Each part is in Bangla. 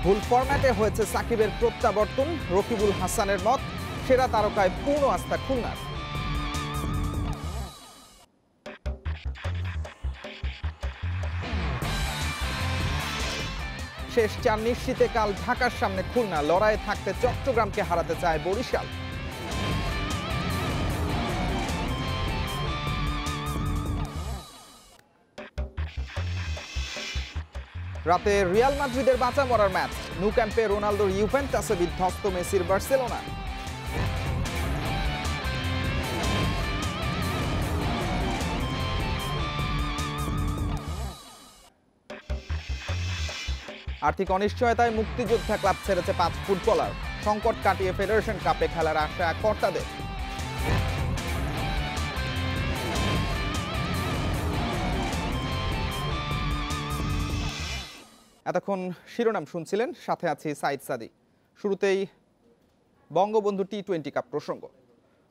ভুল ফরম্যাটে হয়েছে সাকিবের প্রত্যাবর্তন, রকিবুল হাসানের মত। সেরা তারকায় পূর্ণ আস্থা খুলনার। শেষ 4 নিশ্চিতে কাল ঢাকার সামনে খুলনা, লড়াইয়ে থাকতে চট্টগ্রামকে হারাতে চায় বরিশাল। রাতে রিয়াল মাদ্রিদের বাঁচা মরার ম্যাচ, নু ক্যাম্পে রোনালদোর ইউভেন্টাসে বিধ্বস্ত মেসির বার্সেলোনা। আর্থিক অনিশ্চয়তায় মুক্তিযোদ্ধা ক্লাব ছেড়েছে 5 ফুটবলার, সংকট কাটিয়ে ফেডারেশন কাপে খেলার আশা কর্তাদের। এতক্ষণ শিরোনাম শুনছিলেন, সাথে আছি সাইদ সাদি। শুরুতেই বঙ্গবন্ধু টি-20 কাপ প্রসঙ্গ।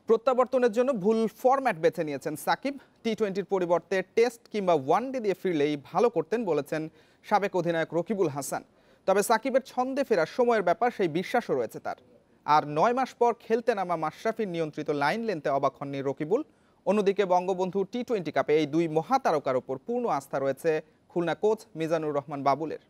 প্রত্যাবর্তনের জন্য ভুল ফরম্যাট বেছে নিয়েছেন সাকিব। টি-20-র পরিবর্তে টেস্ট কিংবা ওয়ানডে দিয়ে ফিরলেই ভালো করতেন বলেছেন সাবেক অধিনায়ক রকিবুল হাসান। তবে সাকিবের ছন্দে ফেরার সময়ের ব্যাপার সেই বিশ্বাসও রয়েছে তার। আর 9 মাস পর খেলতে নামা মাশরাফির নিয়ন্ত্রিত লাইন লেন্থে অবাক হননি রকিবুল। অন্যদিকে বঙ্গবন্ধু টি-20 কাপে এই দুই মহাতারকার ওপর পূর্ণ আস্থা রয়েছে খুলনা কোচ মিজানুর রহমান বাবুলের।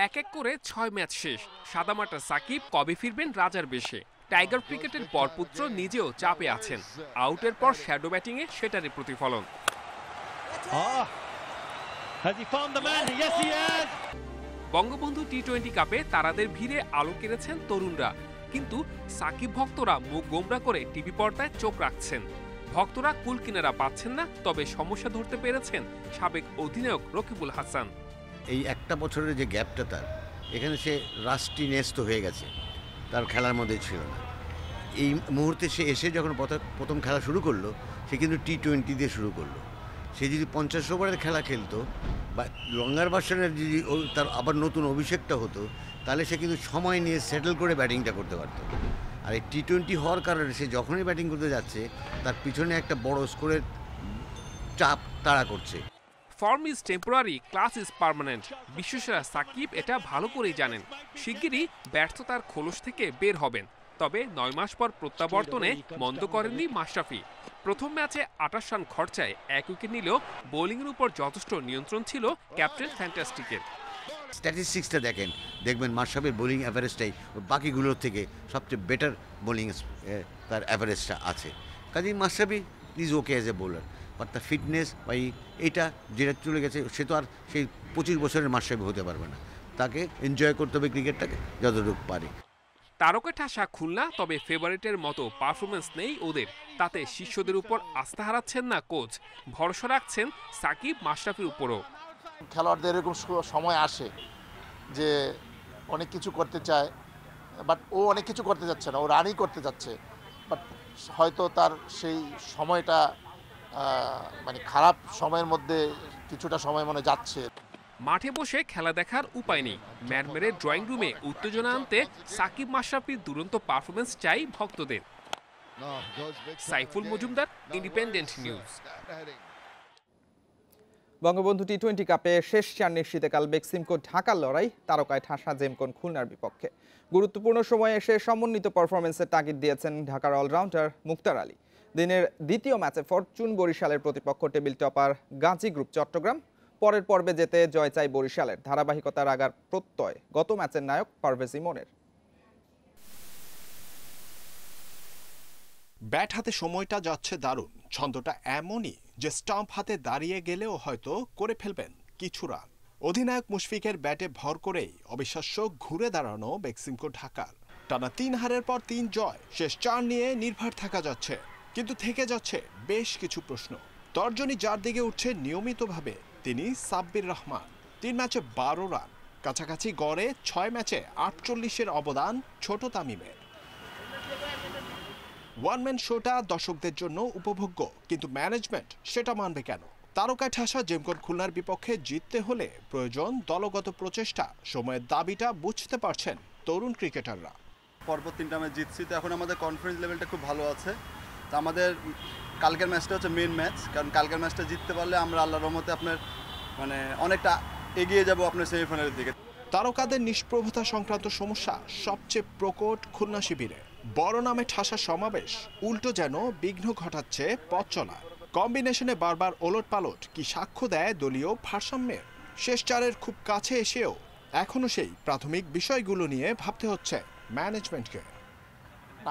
এক এক করে 6 ম্যাচ শেষ, সাদামাটা সাকিব কবে ফিরবেন রাজার বেশে। টাইগার ক্রিকেটের বরপুত্র নিজেও চাপে আছেন, আউটের পর শ্যাডো ব্যাটিংয়ে সেটারই প্রতিফলন। বঙ্গবন্ধু টি-20 কাপে তারাদের ভিড়ে আলো কেড়েছেন তরুণরা, কিন্তু সাকিব ভক্তরা মুখ গোমরা করে টিভি পর্দায় চোখ রাখছেন। ভক্তরা কুল কিনারা পাচ্ছেন না, তবে সমস্যা ধরতে পেরেছেন সাবেক অধিনায়ক রকিবুল হাসান। এই একটা বছরের যে গ্যাপটা তার, এখানে সে রাস্টি ন্যস্ত হয়ে গেছে, তার খেলার মধ্যে ছিল না। এই মুহূর্তে সে এসে যখন প্রথম খেলা শুরু করলো, সে কিন্তু টি-20 দিয়ে শুরু করলো। সে যদি 50 ওভারের খেলা খেলতো বা লঙ্গার ভার্সনের যদি তার আবার নতুন অভিষেকটা হতো, তাহলে সে কিন্তু সময় নিয়ে সেটেল করে ব্যাটিংটা করতে পারতো। আর এই টি-20 হওয়ার কারণে সে যখনই ব্যাটিং করতে যাচ্ছে, তার পিছনে একটা বড় স্কোরের চাপ তাড়া করছে। Form is temporary, class is permanent. বিশ্বসেরা সাকিব এটা ভালো করেই জানেন। শিগগিরই ব্যর্থতার খোলস থেকে বের হবেন। তবে 9 মাস পর প্রত্যাবর্তনে মন্দ করেননি মাশরাফি। প্রথম ম্যাচে 28 রান খরচায় 1 উইকেট নিলেও বোলিংয়ের উপর যথেষ্ট নিয়ন্ত্রণ ছিল ক্যাপ্টেন ফ্যান্টাস্টিকের। স্ট্যাটিস্টিক্সটা দেখবেন মাশরাফির বোলিং অ্যাভারেজটাই বাকিগুলোর থেকে সবচেয়ে বেটার বোলিং তার অ্যাভারেজটা আছে। কাজেই Mashrafe is okay as a bowler, but তার ফিটনেস বা এইটা যেটা চলে গেছে, সে তো আর সেই 25 বছরের মাশরাফি হতে পারবে না। তাকে এনজয় করতে হবে ক্রিকেটটাকে যতটুকু পারে। তারকা ঠাসা খুলনা, তবে ফেভারিটের মতো পারফরমেন্স নেই ওদের। তাতে শিষ্যদের উপর আস্থা হারাচ্ছেন না কোচ, ভরসা রাখছেন সাকিব মাশরাফির উপরও। খেলোয়াড়দের এরকম সময় আসে যে অনেক কিছু করতে চায়, বাট ও অনেক কিছু করতে যাচ্ছে না, ও রানই করতে যাচ্ছে। বাট হয়তো তার সেই সময়টা মানে খারাপ সময়ের মধ্যে কিছুটা সময় মনে যাচ্ছে। মাঠে বসে খেলা দেখার উপায় নেই, ম্যারমেরের ড্রয়িং রুমে উত্তেজনা আনতে সাকিব মাশরাফির দুরন্ত পারফরমেন্স চাই ভক্তদের। Saiful Majumdar, independent news. বঙ্গবন্ধু টি-20 কাপে শেষ 4 নিশ্চিতে কাল বেক্সিমকো ঢাকার লড়াই, তারকায় ঠাসা জেমকন খুলনার বিপক্ষে। গুরুত্বপূর্ণ সময়ে এসে সমন্বিত পারফরমেন্সের তাগিদ দিয়েছেন ঢাকার অলরাউন্ডার মুক্তার আলী। দিনের দ্বিতীয় ম্যাচে ফরচুন বরিশালের প্রতিপক্ষ table topper Gazi group Chattogram. পরের পর্বে যেতে জয় চাই বরিশালের, ধারাবাহিকতার আগার প্রত্যয় গত ম্যাচের নায়ক পারভেজ ইমনের। ব্যাট হাতে সময়টা যাচ্ছে দারুণ, ছন্দটা এমনই যে স্টাম্প হাতে দাঁড়িয়ে গেলেও হয়তো করে ফেলবেন কিছু রান। অধিনায়ক মুশফিকের ব্যাটে ভর করেই অবিশ্বাস্য ঘুরে দাঁড়ানো বেক্সিমকো ঢাকার। টানা 3 হারের পর 3 জয়, শেষ 4 নিয়ে নির্ভর থাকা যাচ্ছে, কিন্তু থেকে যাচ্ছে বেশ কিছু প্রশ্ন। তর্জনী যার দিকে উঠছে নিয়মিতভাবে তিনি সাব্বির রহমান। 3 ম্যাচে 12 রান, কাছাকাছি গড়ে 6 ম্যাচে 48-এর অবদান ছোট তামিমের। ওয়ানম্যান শোটা দর্শকদের জন্য উপভোগ্য, কিন্তু ম্যানেজমেন্ট সেটা মানবে কেন? তারকায় ঠাসা জেমকন খুলনার বিপক্ষে জিততে হলে প্রয়োজন দলগত প্রচেষ্টা। সময়ের দাবিটা বুঝতে পারছেন তরুণ ক্রিকেটাররা। পরপর 3টা ম্যাচ জিতছি, তো এখন আমাদের কনফিডেন্স লেভেলটা খুব ভালো আছে। তো আমাদের কালকের ম্যাচটা হচ্ছে মেন ম্যাচ, কারণ কালকের ম্যাচটা জিততে পারলে আমরা আল্লাহর রহমতে আপনার অনেকটা এগিয়ে যাব আপনার সেমিফাইনালের দিকে। তারকাদের নিষ্প্রভতা সংক্রান্ত সমস্যা সবচেয়ে প্রকট খুলনা শিবিরে। বড় নামে ঠাসা সমাবেশ উল্টো যেন বিঘ্ন ঘটাচ্ছে পথ চলা। কম্বিনেশনে বারবার ওলটপালট কি সাক্ষ্য দেয় দলীয় ভারসাম্যের? শেষ চারের খুব কাছে এসেও এখনো সেই প্রাথমিক বিষয়গুলো নিয়ে ভাবতে হচ্ছে ম্যানেজমেন্টকে।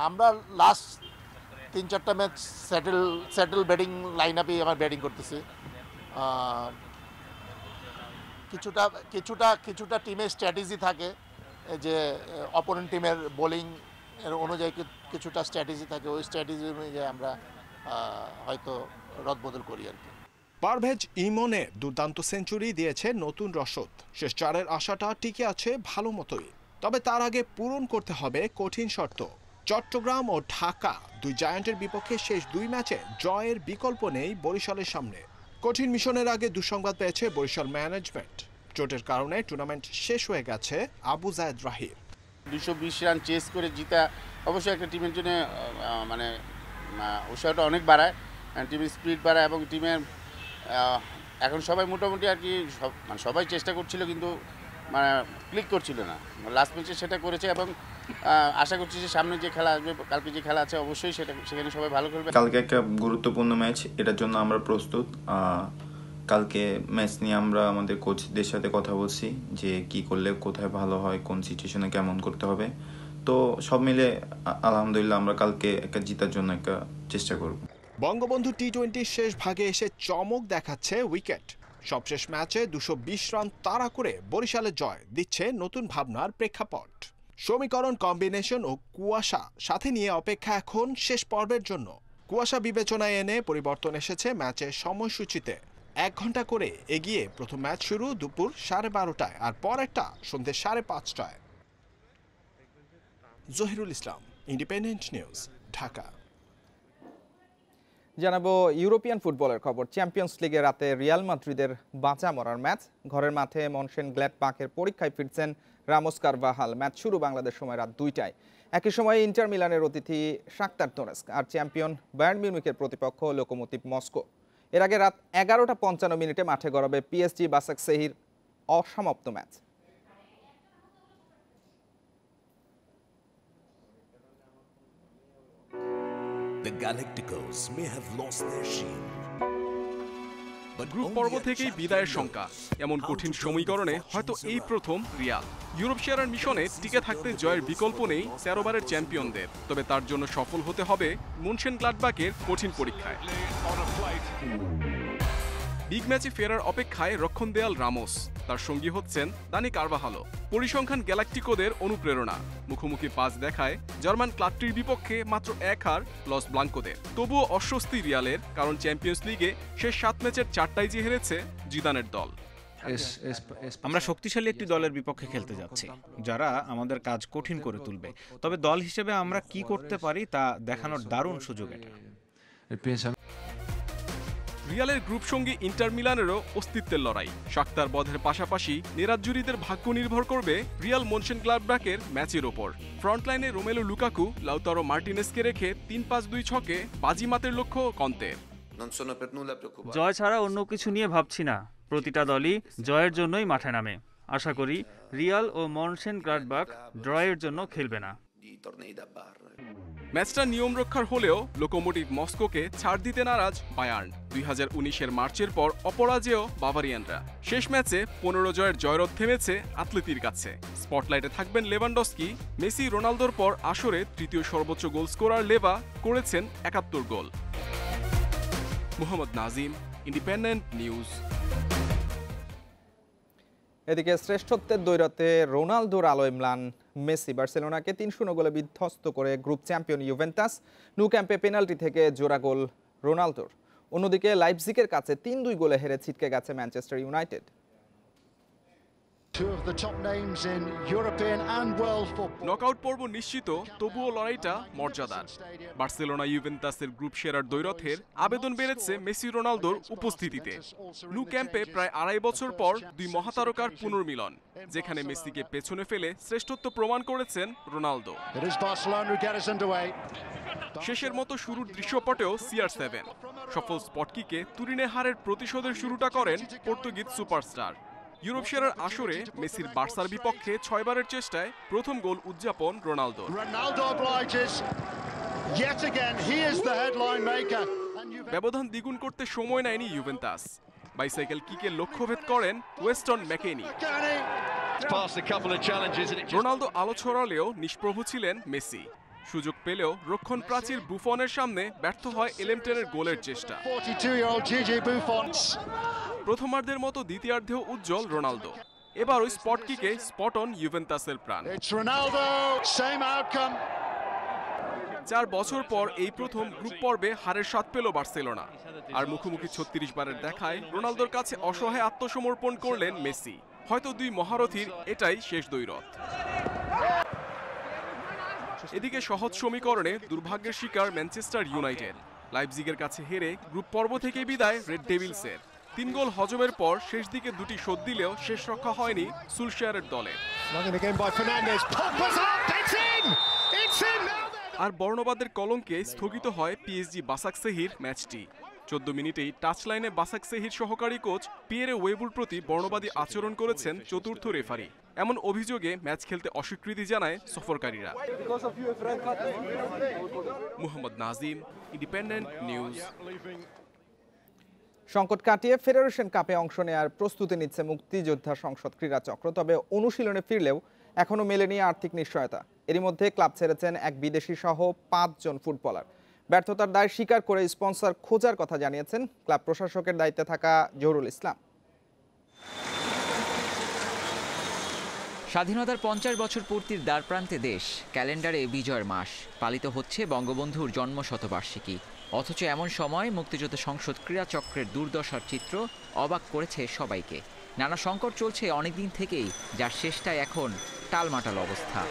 আমরা লাস্ট 3-4টা ম্যাচ সেটেল ব্যাটিং লাইন আপে আমার ব্যাটিং করতেছি। কিছুটা টিমের স্ট্র্যাটেজি থাকে, যে অপোনেন্ট টিমের বোলিং এর অনুযায়ী কিছুটা স্ট্র্যাটেজি থাকে, ওই স্ট্র্যাটেজি অনুযায়ী আমরা হয়তো রদবদল করি আর কি। পারভেজ ইমনে দুর্দান্ত সেঞ্চুরি দিয়েছে নতুন রসদ। শেষ চারের আশাটা টিকে আছে ভালো মতোই, তবে তার আগে পূরণ করতে হবে কঠিন শর্ত। চট্টগ্রাম ও ঢাকা দুই জায়ান্টের বিপক্ষে শেষ 2 ম্যাচে জয়ের বিকল্প নেই বরিশালের সামনে। কঠিন মিশনের আগে দুঃসংবাদ পেয়েছে বরিশাল ম্যানেজমেন্ট। চোটের কারণে টুর্নামেন্ট শেষ হয়ে গেছে আবু জায়েদ রাহির। 220 রান চেস করে জিতা অবশ্যই একটা টিমের জন্য উৎসাহটা অনেক বাড়ায়, টিমের স্পিড বাড়ায় এবং টিমের এখন সবাই মোটামুটি আর কি সবাই চেষ্টা করছিল, কিন্তু ক্লিক করছিল না। লাস্ট ম্যাচে সেটা করেছে এবং আশা করছি যে সামনে যে খেলা আসবে, কালকে যে খেলা আছে অবশ্যই সেখানে সবাই ভালো খেলবে। কালকে একটা গুরুত্বপূর্ণ ম্যাচ, এটার জন্য আমরা প্রস্তুত। কালকে ম্যাচ নিয়ে আমরা আমাদের কোচদের সাথে কথা বলছি যে কি করলে কোথায় ভালো হয়, কোন সিচুয়েশনে কেমন করতে হবে। তো সব মিলে আলহামদুলিল্লাহ আমরা কালকে একটা জিতার জন্য একটা চেষ্টা করব। বঙ্গবন্ধু টি-20 শেষ ভাগে এসে চমক দেখাচ্ছে উইকেট। সবশেষ ম্যাচে 220 রান তাড়া করে বরিশালের জয় দিচ্ছে নতুন ভাবনার প্রেক্ষাপট। সমীকরণ, কম্বিনেশন ও কুয়াশা সাথে নিয়ে অপেক্ষা এখন শেষ পর্বের জন্য। কুয়াশা বিবেচনায় এনে পরিবর্তন এসেছে ম্যাচের সময়সূচিতে। 1 ঘন্টা করে এগিয়ে প্রথম ম্যাচ শুরু দুপুর 12:30টায়, আর পরেরটা সন্ধ্যে 5:30টায়। জহিরুল ইসলাম, ইন্ডিপেন্ডেন্ট নিউজ, ঢাকা। জানাবো ইউরোপিয়ান ফুটবলের খবর। চ্যাম্পিয়ন্স লিগে রাতে রিয়াল মাদ্রিদের বাঁচা মরার ম্যাচ। ঘরের মাঠে মনশেনগ্ল্যাডবাখের পরীক্ষায় ফিরছেন রামোস কারভাহাল। ম্যাচ শুরু বাংলাদেশ সময় রাত 2টায়। একই সময়ে ইন্টার মিলানের অতিথি শাখতার দোনেৎস্ক আর চ্যাম্পিয়ন বায়ার্ন মিউনিখের প্রতিপক্ষ লোকোমোটিভ মস্কো। এর আগে রাত 11:55 মাঠে গড়াবে পিএসজি বাসাকসেহির অসমাপ্ত match. The Galacticos may have lost their shield. Group পর্ব থেকেই বিদায়ের শঙ্কা। এমন কঠিন সমীকরণে হয়তো এই প্রথম রিয়াল। ইউরোপ সেরার মিশনে টিকে থাকতে জয়ের বিকল্প নেই 13 বারের চ্যাম্পিয়নদের। তবে তার জন্য সফল হতে হবে মনশেনগ্লাডবাখের কঠিন পরীক্ষায়। বিগ ম্যাচে ফেরার অপেক্ষায় রক্ষণ দেয়াল রামোস, তার সঙ্গী হচ্ছেন দানি কারভাহালও। পরিসংখ্যান গ্যালাক্টিকোদের অনুপ্রেরণা। মুখোমুখি পাস দেখায় জার্মান ক্লাবটির বিপক্ষে মাত্র 1 হার লস ব্লাঙ্কোদের। তবুও অস্বস্তি রিয়ালের, কারণ চ্যাম্পিয়ন্স লিগে শেষ 7 ম্যাচের 4টাই যে হেরেছে জিদানের দল। আমরা শক্তিশালী একটি দলের বিপক্ষে খেলতে যাচ্ছি, যারা আমাদের কাজ কঠিন করে তুলবে। তবে দল হিসেবে আমরা কি করতে পারি তা দেখানোর দারুণ সুযোগ এটা। রিয়ালের গ্রুপ সঙ্গী ইন্টার মিলানেরও অস্তিত্বের লড়াই। শাখতার বধের পাশাপাশি নেরাজ্জুরিদের ভাগ্য নির্ভর করবে রিয়াল মনশেনগ্লাডবাখের ম্যাচের ওপর। ফ্রন্টলাইনে রোমেলো লুকাকু, লাউতারো মার্টিনেসকে রেখে 3-5-2 ছকে বাজিমাতের লক্ষ্য কন্তের। জয় ছাড়া অন্য কিছু নিয়ে ভাবছি না। প্রতিটা দলই জয়ের জন্যই মাঠে নামে। আশা করি রিয়াল ও মনশেনগ্লাডবাখ ড্রয়ের জন্য খেলবে না। ম্যাচটা নিয়ম রক্ষার হলেও লোকোমোটিভ মস্কোকে ছাড় দিতে নারাজ বায়ার্ন। 2019-এর মার্চের পর অপরাজেয় বাভারিয়ানরা। শেষ ম্যাচে 15 জয়ের জয়রথ থেমেছে আতলেতির কাছে। স্পটলাইটে থাকবেন লেভানডস্কি। মেসি, রোনালদোর পর আসরে তৃতীয় সর্বোচ্চ গোল স্কোরার লেভা করেছেন 71 গোল। Mohammad Nazim, independent news. এদিকে শ্রেষ্ঠত্বের দ্বৈরথে রোনালদোর আলোয় ম্লান মেসি। বার্সেলোনাকে 3-0 গোলে বিধ্বস্ত করে গ্রুপ চ্যাম্পিয়ন ইউভেন্টাস। নু ক্যাম্পে পেনাল্টি থেকে জোড়া গোল রোনালদোর। অন্যদিকে লাইপজিগের কাছে 3-2 গোলে হেরে ছিটকে গেছে ম্যানচেস্টার ইউনাইটেড। নকআউট পর্ব নিশ্চিত, তবুও লড়াইটা মর্যাদার। বার্সেলোনা ইউভেন্টাসের গ্রুপ সেরার দ্বৈরথের আবেদন বেড়েছে মেসি রোনালদোর উপস্থিতিতে। ন্যু ক্যাম্পে প্রায় 2.5 বছর পর দুই মহাতারকার পুনর্মিলন, যেখানে মেসিকে পেছনে ফেলে শ্রেষ্ঠত্ব প্রমাণ করেছেন রোনালদো। শেষের মতো শুরুর দৃশ্যপটেও CR7 সফল স্পট কিকে তুরিনে হারের প্রতিশোধের শুরুটা করেন পর্তুগিজ সুপারস্টার। ইউরোপ সেরার আসরে মেসির বার্সার বিপক্ষে 6 বারের চেষ্টায় প্রথম গোল উদযাপন রোনালদোর। ব্যবধান দ্বিগুণ করতে সময় নেয়নি ইউভেন্টাস। বাইসাইকেল কিকে লক্ষ্যভেদ করেন ওয়েস্টন ম্যাকেনি। রোনালদো আলো ছড়ালেও নিষ্প্রভ ছিলেন মেসি। সুযোগ পেলেও রক্ষণ প্রাচীর বুফনের সামনে ব্যর্থ হয় এলেমটেনের গোলের চেষ্টা। প্রথমার্ধের মতো দ্বিতীয়ার্ধেও উজ্জ্বল রোনালদো। এবার ওই স্পট কিকে স্পট অন ইউভেন্টাসের প্রাণ। 4 বছর পর এই প্রথম গ্রুপ পর্বে হারের স্বাদ পেল বার্সেলোনা। আর মুখোমুখি 36 বারের দেখায় রোনালদোর কাছে অসহায় আত্মসমর্পণ করলেন মেসি। হয়তো দুই মহারথীর এটাই শেষ দ্বৈরথ। এদিকে সহজ সমীকরণে দুর্ভাগ্যের শিকার ম্যানচেস্টার ইউনাইটেড। লাইপজিগের কাছে হেরে গ্রুপ পর্ব থেকে বিদায় রেড ডেভিলসের। 3 গোল হজমের পর শেষ দিকে দুটি শোধ দিলেও শেষ রক্ষা হয়নি সুলশায়ারের দলে। আর বর্ণবাদের কলঙ্কে স্থগিত হয় পিএসজি বাসাকসেহির ম্যাচটি। 14 মিনিটেই টাচ লাইনে বাসাকসেহির সহকারী কোচ পিয়েরে ওয়েবুর প্রতি বর্ণবাদী আচরণ করেছেন চতুর্থ রেফারি। এমন অভিযোগে ম্যাচ খেলতে অস্বীকৃতি জানায় সফরকারীরা। Mohammad Nazim, independent news. সংকট কাটিয়ে ফেডারেশন কাপে অংশ নেওয়ার প্রস্তুতি নিচ্ছে মুক্তিযোদ্ধা সংসদ ক্রীড়া চক্র। তবে অনুশীলনে ফিরলেও এখনো মেলেনি আর্থিক নিশ্চয়তা। এরই মধ্যে ক্লাব ছেড়েছেন এক বিদেশি সহ 5 জন ফুটবলার। ব্যর্থতার দায় স্বীকার করে স্পন্সর খোঁজার কথা জানিয়েছেন ক্লাব প্রশাসকের দায়িত্বে থাকা জহুরুল ইসলাম। স্বাধীনতার 50 বছর পূর্তির দ্বারপ্রান্তে দেশ, ক্যালেন্ডারে বিজয়ের মাস, পালিত হচ্ছে বঙ্গবন্ধুর জন্মশতবার্ষিকী। অথচ এমন সময় মুক্তিযোদ্ধা সংসদ ক্রীড়া চক্রের দুর্দশার চিত্র অবাক করেছে সবাইকে। নানা সংকট চলছে অনেকদিন থেকেই, যার শেষটায় এখন টালমাটাল অবস্থা।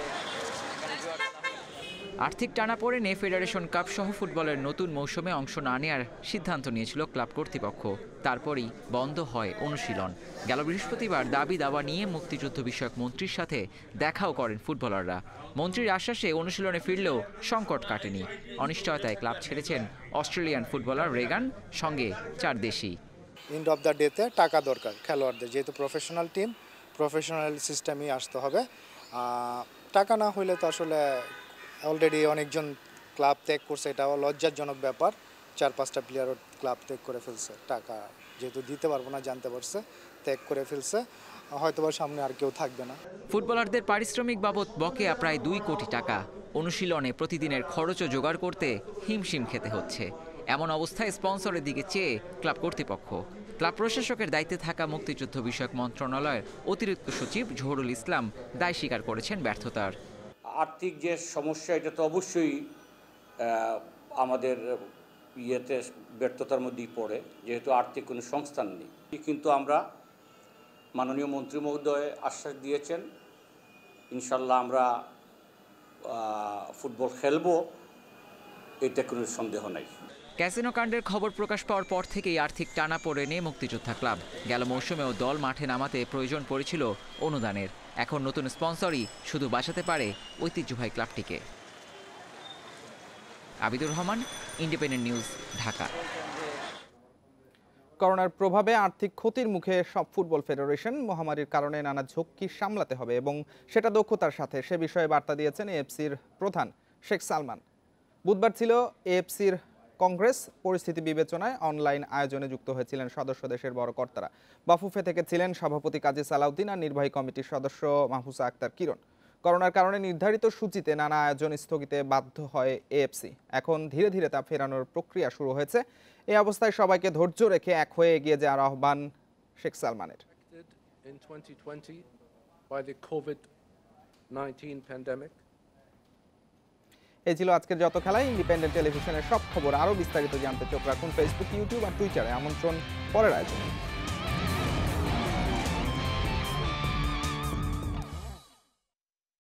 আর্থিক টানাপোড়েনে ফেডারেশন কাপ সহ ফুটবলের নতুন মৌসুমে অংশ না নেওয়ার সিদ্ধান্ত নিয়েছিল ক্লাব কর্তৃপক্ষ। তারপরই বন্ধ হয় অনুশীলন। গেল বৃহস্পতিবার দাবি দাওয়া নিয়ে মুক্তিযুদ্ধ বিষয়ক মন্ত্রীর সাথে দেখাও করেন ফুটবলাররা। মন্ত্রীর আশ্বাসে অনুশীলনে ফিরলেও সংকট কাটেনি। অনিশ্চয়তায় ক্লাব ছেড়েছেন অস্ট্রেলিয়ান ফুটবলার রেগান, সঙ্গে 4 দেশি। এন্ড অফ দ্য ডেতে টাকা দরকার খেলোয়াড়দের, যেহেতু প্রফেশনাল টিম, প্রফেশনাল সিস্টেমই আসতে হবে। টাকা না হইলে তো আসলে অলরেডি অনেকজন ক্লাব ত্যাগ করছে, এটাও লজ্জাজনক ব্যাপার। 4-5টা প্লেয়ারও ক্লাব ত্যাগ করে ফেলছে, টাকা যেহেতু দিতে পারবো না জানতে পারছে, ত্যাগ করে ফেলছে। হয়তো বা সামনে আর কেউ থাকবে না। ফুটবলারদের পারিশ্রমিক বাবদ বকেয়া প্রায় 2 কোটি টাকা। অনুশীলনে প্রতিদিনের খরচও জোগাড় করতে হিমশিম খেতে হচ্ছে। এমন অবস্থায় স্পন্সরের দিকে চেয়ে ক্লাব কর্তৃপক্ষ। ক্লাব প্রশাসকের দায়িত্বে থাকা মুক্তিযুদ্ধ বিষয়ক মন্ত্রণালয়ের অতিরিক্ত সচিব জহুরুল ইসলাম দায় স্বীকার করেছেন ব্যর্থতার। আর্থিক যে সমস্যা, এটা তো অবশ্যই আমাদের ব্যর্থতার মধ্যেই পড়ে, যেহেতু আর্থিক কোনো সংস্থান নেই। কিন্তু আমরা মাননীয় মন্ত্রী মহোদয় আশ্বাস দিয়েছেন, ইনশাল্লাহ আমরা ফুটবল খেলবো, এটা কোনো সন্দেহ নাই। ক্যাসিনো কাণ্ডের খবর প্রকাশ পাওয়ার পর থেকেই আর্থিক টানাপোড়েনে মুক্তিযোদ্ধা ক্লাব। গেল মৌসুমেও দল মাঠে নামাতে প্রয়োজন পড়েছিল অনুদানের। এখন নতুন স্পন্সরই শুধু বাঁচাতে পারে ঐতিহ্যবাহী ক্লাবটিকে। Abidur Rahman, independent news, Dhaka. করোনার প্রভাবে আর্থিক ক্ষতির মুখে সব ফুটবল ফেডারেশন। মহামারীর কারণে নানা ঝক্কি সামলাতে হবে এবং সেটা দক্ষতার সাথে, সে বিষয়ে বার্তা দিয়েছেন এএফসির প্রধান শেখ সালমান। বুধবার ছিল এএফসির কংগ্রেস। পরিস্থিতি বিবেচনায় অনলাইন আয়োজনে যুক্ত হয়েছিলেন সদস্য দেশের বড় কর্তারা। বাফুফে থেকে ছিলেন সভাপতি কাজী সালাউদ্দিন আর নির্বাহী কমিটির সদস্য মাহফুজা আক্তার কিরণ। করোনার কারণে নির্ধারিত সূচিতে নানা আয়োজন স্থগিতে বাধ্য হয় এএফসি। এখন ধীরে ধীরে তা ফেরানোর প্রক্রিয়া শুরু হয়েছে। এই অবস্থায় সবাইকে ধৈর্য রেখে এক হয়ে এগিয়ে যাওয়ার আহ্বান শেখ সালমানের। এই ছিল আজকের যত খেলায়। ইন্ডিপেন্ডেন্ট টেলিভিশনের সব খবর আরও বিস্তারিত জানতে চোখ রাখুন ফেসবুক, ইউটিউব আর টুইটারে। আমন্ত্রণ পরের আয়োজনে।